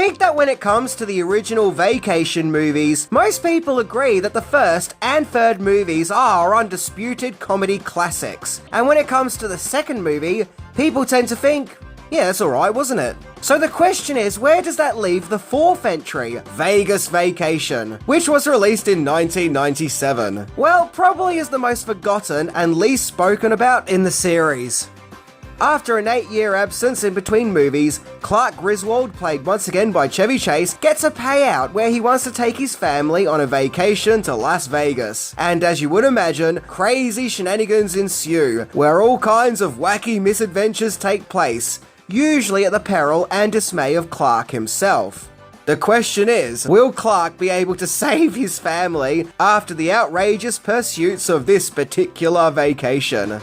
think that when it comes to the original Vacation movies, most people agree that the first and third movies are undisputed comedy classics. And when it comes to the second movie, people tend to think, yeah, that's alright, wasn't it? So the question is, where does that leave the fourth entry, Vegas Vacation, which was released in 1997? Well, probably is the most forgotten and least spoken about in the series. After an 8-year absence in between movies, Clark Griswold, played once again by Chevy Chase, gets a payout where he wants to take his family on a vacation to Las Vegas. And as you would imagine, crazy shenanigans ensue, where all kinds of wacky misadventures take place, usually at the peril and dismay of Clark himself. The question is, will Clark be able to save his family after the outrageous pursuits of this particular vacation?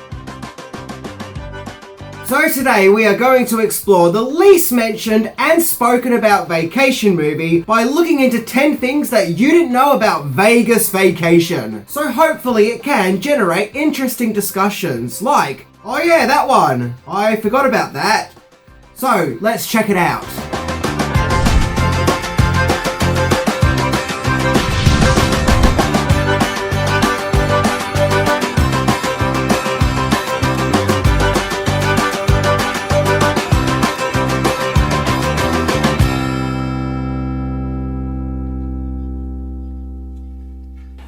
So today we are going to explore the least mentioned and spoken about Vacation movie by looking into 10 things that you didn't know about Vegas Vacation. So hopefully it can generate interesting discussions like, oh yeah, that one, I forgot about that. So let's check it out.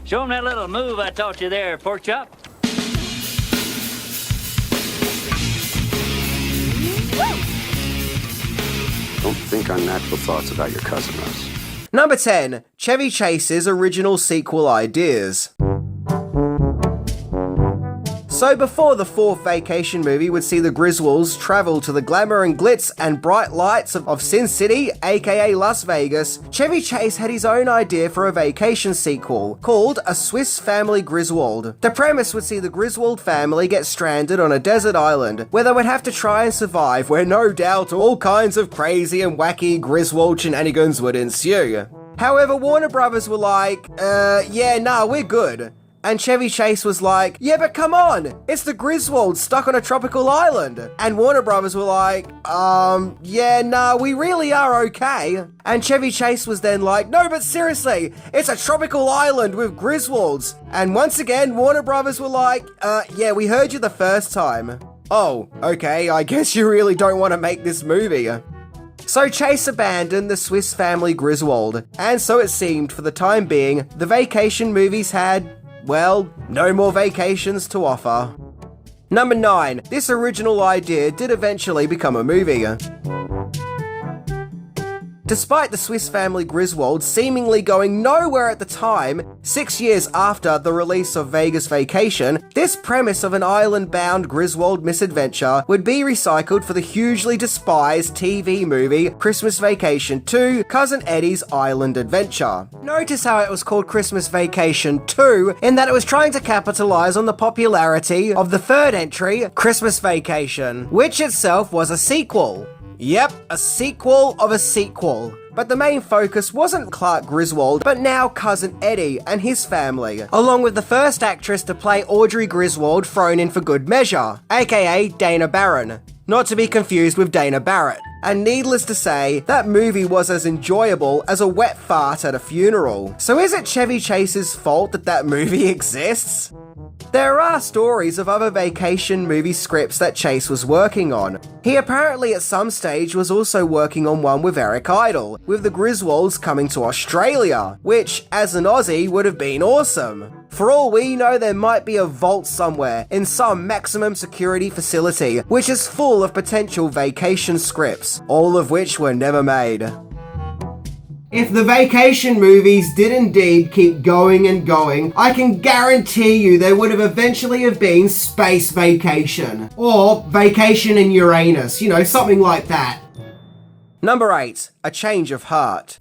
Show him that little move I taught you there, pork chop. Don't think unnatural thoughts about your cousin, Russ. Number 10. Chevy Chase's original sequel ideas. So before the fourth Vacation movie would see the Griswolds travel to the glamour and glitz and bright lights of Sin City, aka Las Vegas, Chevy Chase had his own idea for a vacation sequel, called A Swiss Family Griswold. The premise would see the Griswold family get stranded on a desert island, where they would have to try and survive, where no doubt all kinds of crazy and wacky Griswold shenanigans would ensue. However, Warner Brothers were like, yeah, nah, we're good. And Chevy Chase was like, yeah, but come on, it's the Griswolds stuck on a tropical island. And Warner Brothers were like, yeah, nah, we really are okay. And Chevy Chase was then like, no, but seriously, it's a tropical island with Griswolds. And once again, Warner Brothers were like, yeah, we heard you the first time. Oh, okay, I guess you really don't want to make this movie. So Chase abandoned the Swiss Family Griswold, and so it seemed for the time being, the Vacation movies had, well, no more vacations to offer. Number 9. This original idea did eventually become a movie. Despite the Swiss Family Griswold seemingly going nowhere at the time, 6 years after the release of Vegas Vacation, this premise of an island-bound Griswold misadventure would be recycled for the hugely despised TV movie Christmas Vacation 2: Cousin Eddie's Island Adventure. Notice how it was called Christmas Vacation 2 in that it was trying to capitalize on the popularity of the third entry, Christmas Vacation, which itself was a sequel. Yep, a sequel of a sequel. But the main focus wasn't Clark Griswold, but now Cousin Eddie and his family, along with the first actress to play Audrey Griswold thrown in for good measure, aka Dana Barron. Not to be confused with Dana Barrett. And needless to say, that movie was as enjoyable as a wet fart at a funeral. So is it Chevy Chase's fault that that movie exists? There are stories of other Vacation movie scripts that Chase was working on. He apparently at some stage was also working on one with Eric Idle, with the Griswolds coming to Australia, which, as an Aussie, would have been awesome. For all we know, there might be a vault somewhere in some maximum security facility, which is full of potential Vacation scripts, all of which were never made. If the Vacation movies did indeed keep going and going, I can guarantee you there would have eventually have been Space Vacation. Or Vacation in Uranus, you know, something like that. Number 8. A Change of Heart.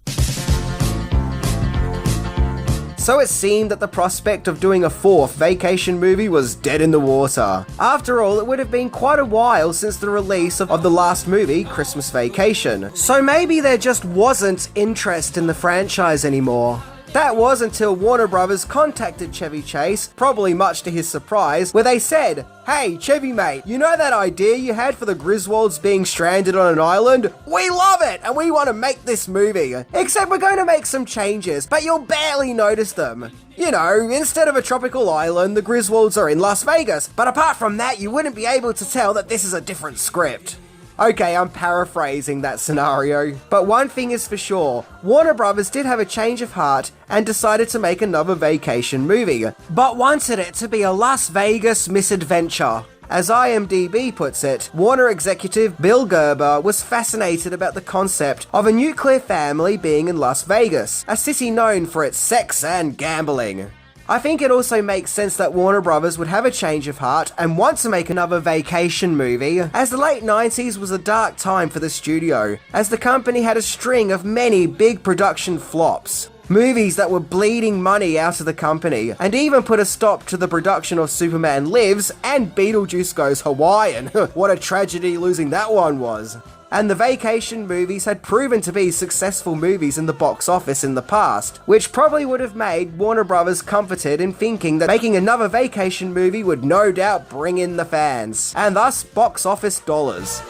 So it seemed that the prospect of doing a fourth Vacation movie was dead in the water. After all, it would have been quite a while since the release of the last movie, Christmas Vacation. So maybe there just wasn't interest in the franchise anymore. That was until Warner Brothers contacted Chevy Chase, probably much to his surprise, where they said, "Hey, Chevy mate, you know that idea you had for the Griswolds being stranded on an island? We love it, and we want to make this movie. Except we're going to make some changes, but you'll barely notice them. You know, instead of a tropical island, the Griswolds are in Las Vegas, but apart from that, you wouldn't be able to tell that this is a different script." Okay, I'm paraphrasing that scenario, but one thing is for sure, Warner Brothers did have a change of heart and decided to make another vacation movie, but wanted it to be a Las Vegas misadventure. As IMDb puts it, Warner executive Bill Gerber was fascinated about the concept of a nuclear family being in Las Vegas, a city known for its sex and gambling. I think it also makes sense that Warner Brothers would have a change of heart and want to make another vacation movie, as the late 90s was a dark time for the studio, as the company had a string of many big production flops. Movies that were bleeding money out of the company, and even put a stop to the production of Superman Lives and Beetlejuice Goes Hawaiian. What a tragedy losing that one was. And the vacation movies had proven to be successful movies in the box office in the past, which probably would have made Warner Brothers comforted in thinking that making another vacation movie would no doubt bring in the fans, and thus box office dollars.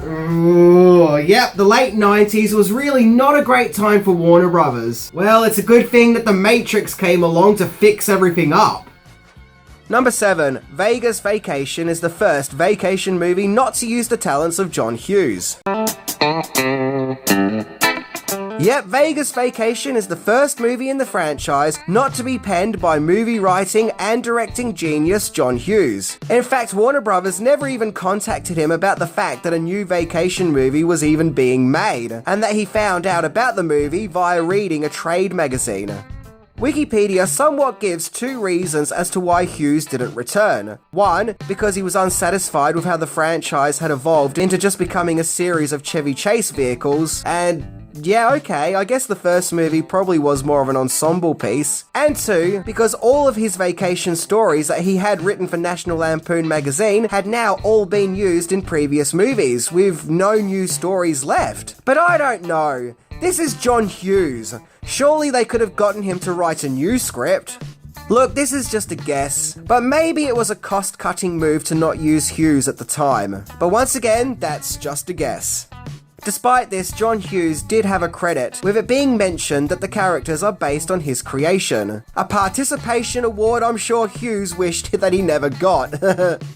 Ooh, yep, the late 90s was really not a great time for Warner Brothers. Well, it's a good thing that The Matrix came along to fix everything up. Number 7. Vegas Vacation is the first vacation movie not to use the talents of John Hughes. Yep, Vegas Vacation is the first movie in the franchise not to be penned by movie writing and directing genius John Hughes. In fact, Warner Brothers never even contacted him about the fact that a new vacation movie was even being made, and that he found out about the movie via reading a trade magazine. Wikipedia somewhat gives two reasons as to why Hughes didn't return. One, because he was unsatisfied with how the franchise had evolved into just becoming a series of Chevy Chase vehicles, and yeah, okay, I guess the first movie probably was more of an ensemble piece. And two, because all of his vacation stories that he had written for National Lampoon magazine had now all been used in previous movies, with no new stories left. But I don't know. This is John Hughes. Surely they could have gotten him to write a new script. Look, this is just a guess, but maybe it was a cost-cutting move to not use Hughes at the time. But once again, that's just a guess. Despite this, John Hughes did have a credit, with it being mentioned that the characters are based on his creation. A participation award I'm sure Hughes wished that he never got.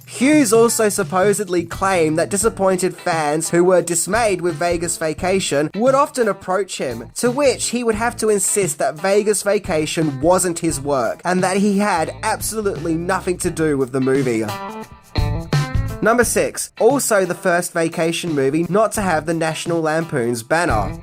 Hughes also supposedly claimed that disappointed fans who were dismayed with Vegas Vacation would often approach him, to which he would have to insist that Vegas Vacation wasn't his work, and that he had absolutely nothing to do with the movie. Number 6, also the first vacation movie not to have the National Lampoon's banner.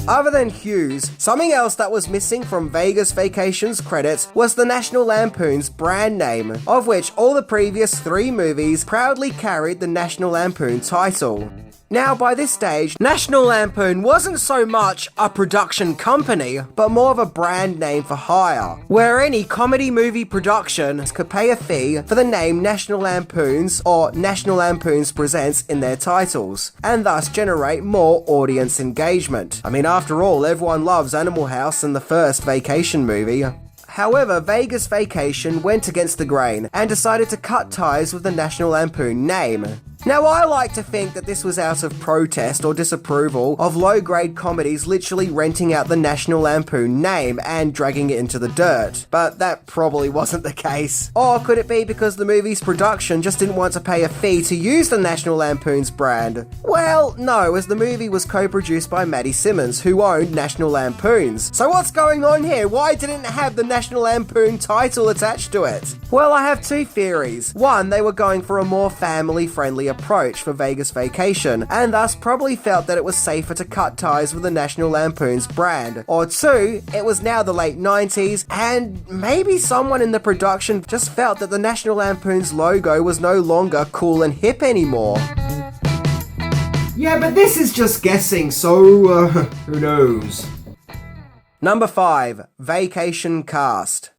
Other than Hughes, something else that was missing from Vegas Vacation's credits was the National Lampoon's brand name, of which all the previous 3 movies proudly carried the National Lampoon title. Now, by this stage, National Lampoon wasn't so much a production company, but more of a brand name for hire, where any comedy movie production could pay a fee for the name National Lampoons or National Lampoons Presents in their titles, and thus generate more audience engagement. I mean, after all, everyone loves Animal House and the first vacation movie. However, Vegas Vacation went against the grain and decided to cut ties with the National Lampoon name. Now, I like to think that this was out of protest or disapproval of low-grade comedies literally renting out the National Lampoon name and dragging it into the dirt, but that probably wasn't the case. Or could it be because the movie's production just didn't want to pay a fee to use the National Lampoon's brand? Well, no, as the movie was co-produced by Maddie Simmons, who owned National Lampoons. So what's going on here? Why didn't it have the National Lampoon title attached to it? Well, I have 2 theories. One, they were going for a more family-friendly approach for Vegas Vacation, and thus probably felt that it was safer to cut ties with the National Lampoon's brand. Or 2, it was now the late 90s, and maybe someone in the production just felt that the National Lampoon's logo was no longer cool and hip anymore. Yeah, but this is just guessing, so who knows? Number 5, Vacation Cast.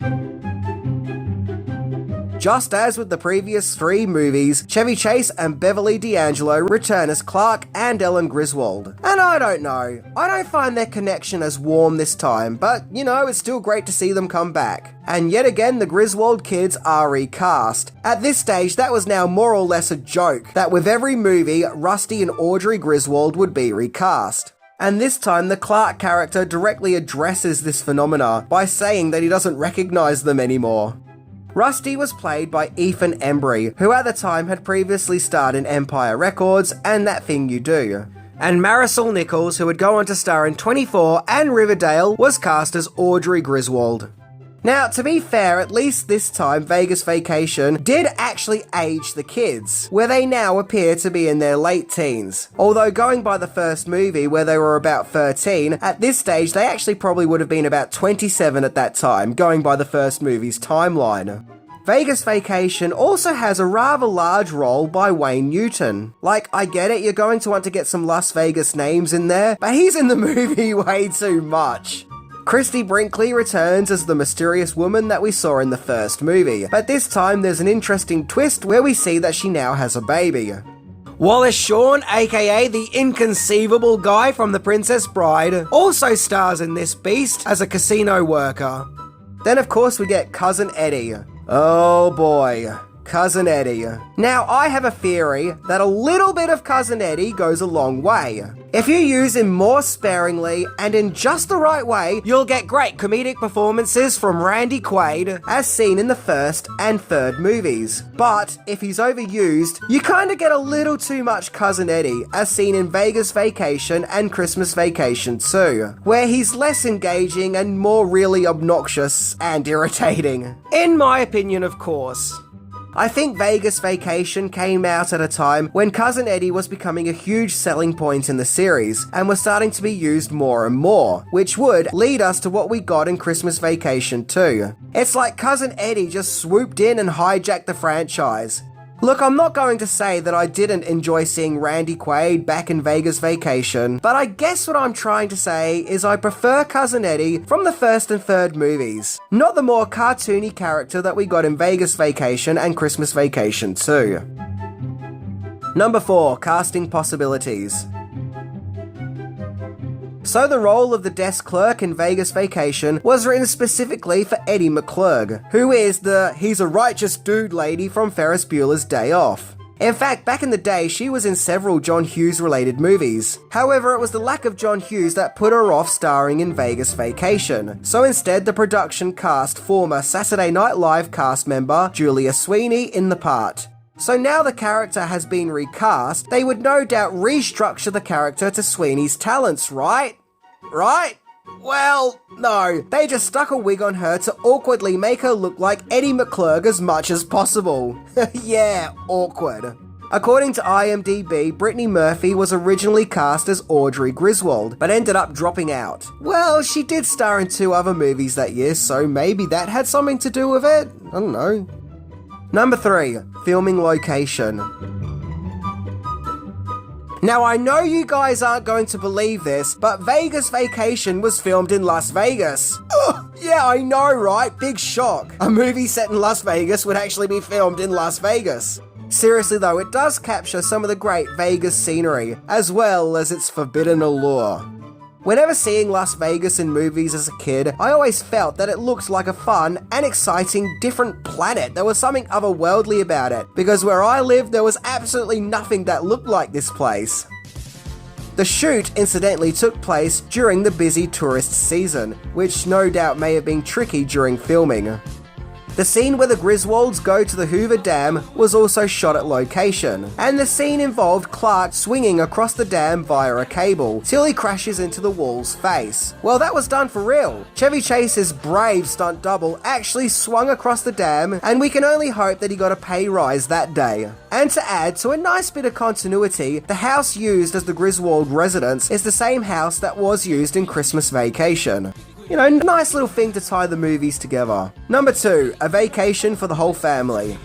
just as with the previous 3 movies, Chevy Chase and Beverly D'Angelo return as Clark and Ellen Griswold. And I don't know, I don't find their connection as warm this time, but you know, it's still great to see them come back. And yet again, the Griswold kids are recast. At this stage, that was now more or less a joke, that with every movie, Rusty and Audrey Griswold would be recast. And this time, the Clark character directly addresses this phenomena by saying that he doesn't recognize them anymore. Rusty was played by Ethan Embry, who at the time had previously starred in Empire Records and That Thing You Do. And Marisol Nichols, who would go on to star in 24 and Riverdale, was cast as Audrey Griswold. Now, to be fair, at least this time, Vegas Vacation did actually age the kids, where they now appear to be in their late teens. Although going by the first movie, where they were about 13, at this stage they actually probably would have been about 27 at that time, going by the first movie's timeline. Vegas Vacation also has a rather large role by Wayne Newton. Like, I get it, you're going to want to get some Las Vegas names in there, but he's in the movie way too much. Christy Brinkley returns as the mysterious woman that we saw in the first movie, but this time there's an interesting twist where we see that she now has a baby. Wallace Shawn, aka the inconceivable guy from The Princess Bride, also stars in this beast as a casino worker. Then of course we get Cousin Eddie. Oh boy, Cousin Eddie. Now I have a theory that a little bit of Cousin Eddie goes a long way. If you use him more sparingly and in just the right way, you'll get great comedic performances from Randy Quaid, as seen in the first and third movies. But if he's overused, you kind of get a little too much Cousin Eddie, as seen in Vegas Vacation and Christmas Vacation 2, where he's less engaging and more really obnoxious and irritating. In my opinion, of course. I think Vegas Vacation came out at a time when Cousin Eddie was becoming a huge selling point in the series and was starting to be used more and more, which would lead us to what we got in Christmas Vacation 2. It's like Cousin Eddie just swooped in and hijacked the franchise. Look, I'm not going to say that I didn't enjoy seeing Randy Quaid back in Vegas Vacation, but I guess what I'm trying to say is I prefer Cousin Eddie from the first and third movies, not the more cartoony character that we got in Vegas Vacation and Christmas Vacation 2. Number 4, casting possibilities. So the role of the desk clerk in Vegas Vacation was written specifically for Eddie McClurg, who is the he's a righteous dude lady from Ferris Bueller's Day Off. In fact, back in the day, she was in several John Hughes related movies. However, it was the lack of John Hughes that put her off starring in Vegas Vacation. So instead, the production cast former Saturday Night Live cast member Julia Sweeney in the part. So now the character has been recast, they would no doubt restructure the character to Sweeney's talents, right? Right? Well, no. They just stuck a wig on her to awkwardly make her look like Eddie McClurg as much as possible. Yeah, awkward. According to IMDb, Brittany Murphy was originally cast as Audrey Griswold, but ended up dropping out. Well, she did star in 2 other movies that year, so maybe that had something to do with it? I don't know. Number 3, filming location. Now I know you guys aren't going to believe this, but Vegas Vacation was filmed in Las Vegas. Ugh, yeah, I know, right? Big shock. A movie set in Las Vegas would actually be filmed in Las Vegas. Seriously though, it does capture some of the great Vegas scenery, as well as its forbidden allure. Whenever seeing Las Vegas in movies as a kid, I always felt that it looked like a fun and exciting different planet. There was something otherworldly about it, because where I lived there was absolutely nothing that looked like this place. The shoot incidentally took place during the busy tourist season, which no doubt may have been tricky during filming. The scene where the Griswolds go to the Hoover Dam was also shot at location, and the scene involved Clark swinging across the dam via a cable till he crashes into the wall's face. Well, that was done for real. Chevy Chase's brave stunt double actually swung across the dam, and we can only hope that he got a pay rise that day. And to add to a nice bit of continuity, the house used as the Griswold residence is the same house that was used in Christmas Vacation. You know, nice little thing to tie the movies together. Number 2, a vacation for the whole family.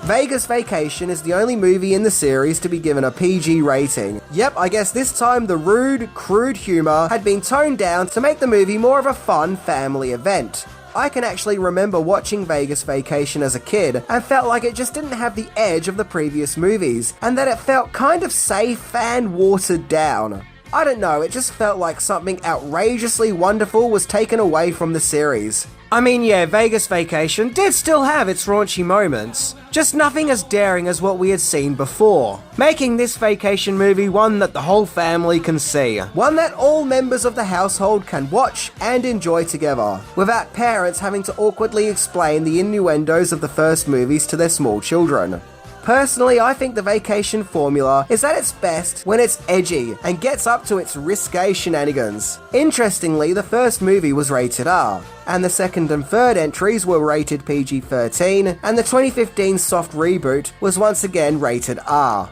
Vegas Vacation is the only movie in the series to be given a PG rating. Yep, I guess this time the rude, crude humour had been toned down to make the movie more of a fun family event. I can actually remember watching Vegas Vacation as a kid and felt like it just didn't have the edge of the previous movies, and that it felt kind of safe and watered down. I don't know, it just felt like something outrageously wonderful was taken away from the series. I mean, yeah, Vegas Vacation did still have its raunchy moments, just nothing as daring as what we had seen before, making this vacation movie one that the whole family can see, one that all members of the household can watch and enjoy together, without parents having to awkwardly explain the innuendos of the first movies to their small children. Personally, I think the vacation formula is at its best when it's edgy and gets up to its risque shenanigans. Interestingly, the first movie was rated R, and the second and third entries were rated PG-13, and the 2015 soft reboot was once again rated R.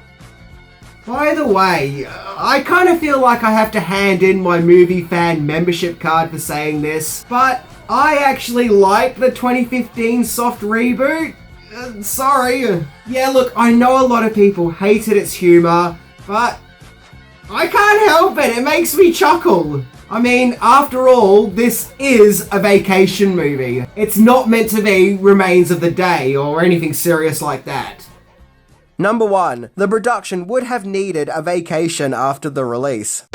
By the way, I kind of feel like I have to hand in my movie fan membership card for saying this, but I actually like the 2015 soft reboot. Sorry. Yeah, look, I know a lot of people hated its humour, but I can't help it, it makes me chuckle. I mean, after all, this is a vacation movie. It's not meant to be Remains of the Day or anything serious like that. Number 1. The production would have needed a vacation after the release.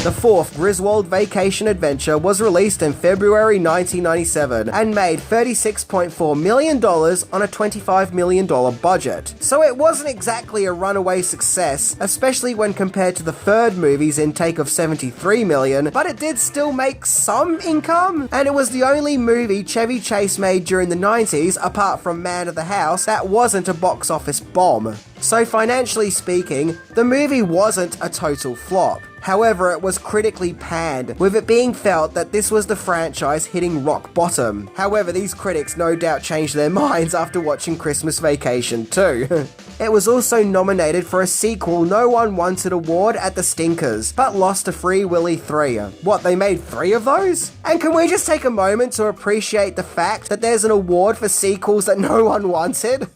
The fourth Griswold Vacation Adventure was released in February 1997 and made $36.4 million on a $25 million budget. So it wasn't exactly a runaway success, especially when compared to the third movie's intake of $73 million, but it did still make some income, and it was the only movie Chevy Chase made during the 90s, apart from Man of the House, that wasn't a box office bomb. So financially speaking, the movie wasn't a total flop. However, it was critically panned, with it being felt that this was the franchise hitting rock bottom. However, these critics no doubt changed their minds after watching Christmas Vacation too. It was also nominated for a sequel no one wanted award at the Stinkers, but lost to Free Willy 3. What, they made 3 of those? And can we just take a moment to appreciate the fact that there's an award for sequels that no one wanted?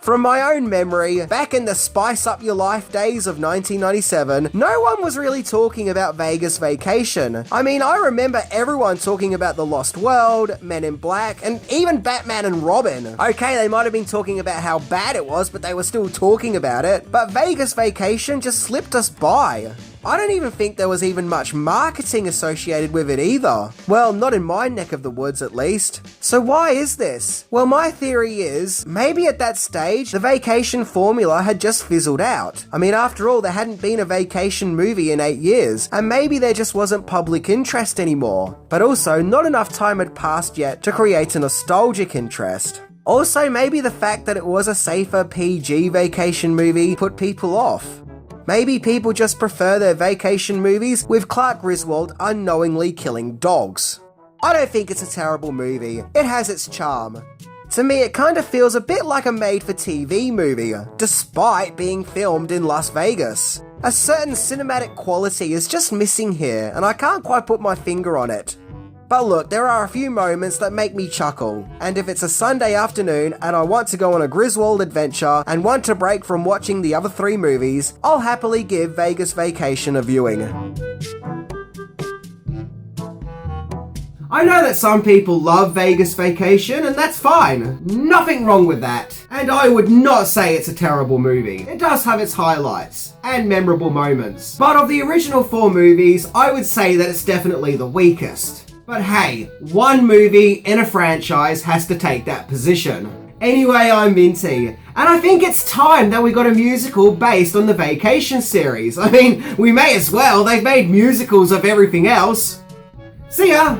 From my own memory, back in the Spice Up Your Life days of 1997, no one was really talking about Vegas Vacation. I mean, I remember everyone talking about The Lost World, Men in Black, and even Batman and Robin. Okay, they might have been talking about how bad it was, but they were still talking about it. But Vegas Vacation just slipped us by. I don't even think there was even much marketing associated with it either. Well, not in my neck of the woods at least. So why is this? Well, my theory is, maybe at that stage, the vacation formula had just fizzled out. I mean, after all, there hadn't been a vacation movie in 8 years, and maybe there just wasn't public interest anymore. But also, not enough time had passed yet to create a nostalgic interest. Also, maybe the fact that it was a safer PG vacation movie put people off. Maybe people just prefer their vacation movies with Clark Griswold unknowingly killing dogs. I don't think it's a terrible movie. It has its charm. To me, it kind of feels a bit like a made-for-TV movie, despite being filmed in Las Vegas. A certain cinematic quality is just missing here, and I can't quite put my finger on it. But look, there are a few moments that make me chuckle, and if it's a Sunday afternoon and I want to go on a Griswold adventure and want to break from watching the other 3 movies, I'll happily give Vegas Vacation a viewing. I know that some people love Vegas Vacation, and that's fine. Nothing wrong with that. And I would not say it's a terrible movie. It does have its highlights and memorable moments. But of the original 4 movies, I would say that it's definitely the weakest. But hey, one movie in a franchise has to take that position. Anyway, I'm Minty, and I think it's time that we got a musical based on the Vacation series. I mean, we may as well, they've made musicals of everything else. See ya!